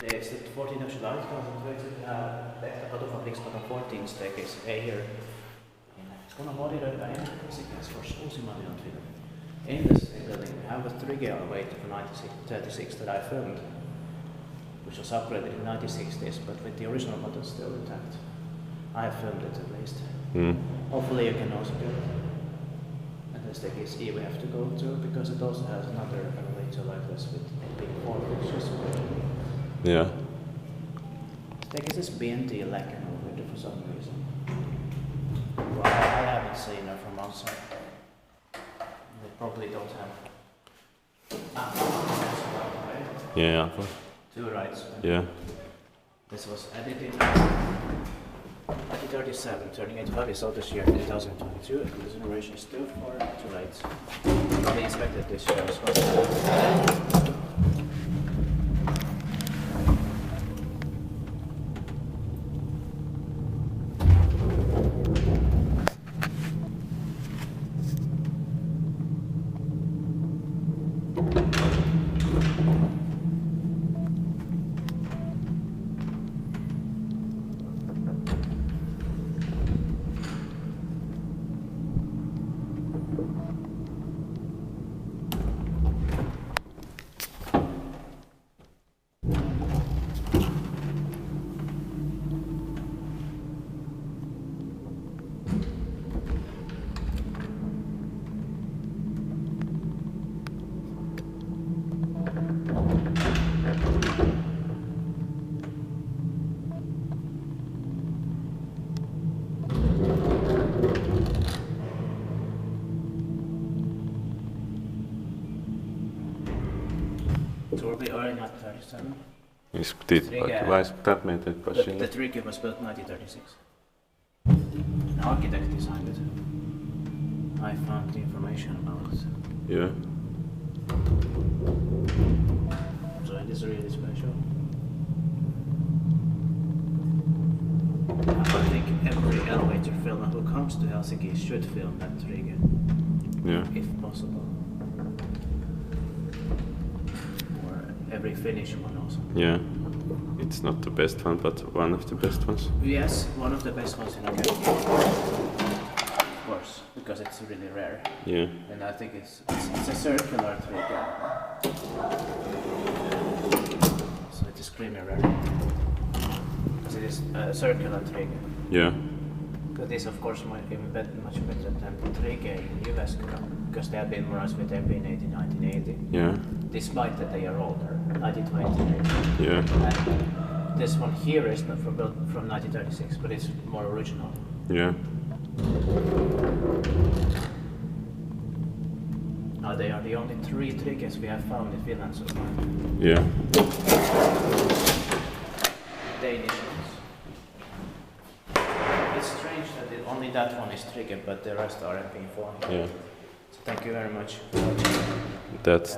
Det är 14 July 2020 Tehtaankatu fabriksgatan 14 stekes är here in Kone modernized Helsinki's first uusimman film. In this building we have a 3G elevator from 1936 that I filmed, which was upgraded in 1960s, but with the original buttons still intact. I have filmed it at least. Hopefully you can also do it. And the staircase E we have to go through because it also has another elevator like this with big four fixtures. Yeah. Staircase is BNT lacking over there for some reason. Well, I haven't seen her from outside. They probably don't have. Yeah. Two rights. Yeah. This was edited in 1937, turning 85 years old this year, 2022, and this generation is still for two rights. They inspected this year as well. It will be early 1937. Why is that made it possible? The 3G was built 1936. An architect designed it. I found the information about it. Yeah. So it is really special. I think every elevator filmer who comes to Helsinki should film that 3G. Yeah. If possible. Every Finnish one also. Yeah. It's not the best one, but one of the best ones. Yes, one of the best ones in Finland. Of course, because it's really rare. Yeah. And I think it's a circular trigger. So it is extremely rare. Because it is a circular trigger. Yeah. But this of course might be much better than the trigger in US because they have been modernized with MP in 1980. Yeah. Despite that they are older, 1928. Yeah. And this one here is not built from 1936, but it's more original. Yeah. They are the only three triggers we have found in Finland so far. Yeah. Danish ones. It's strange that only that one is triggered, but the rest are MP4. Yeah. So thank you very much. That's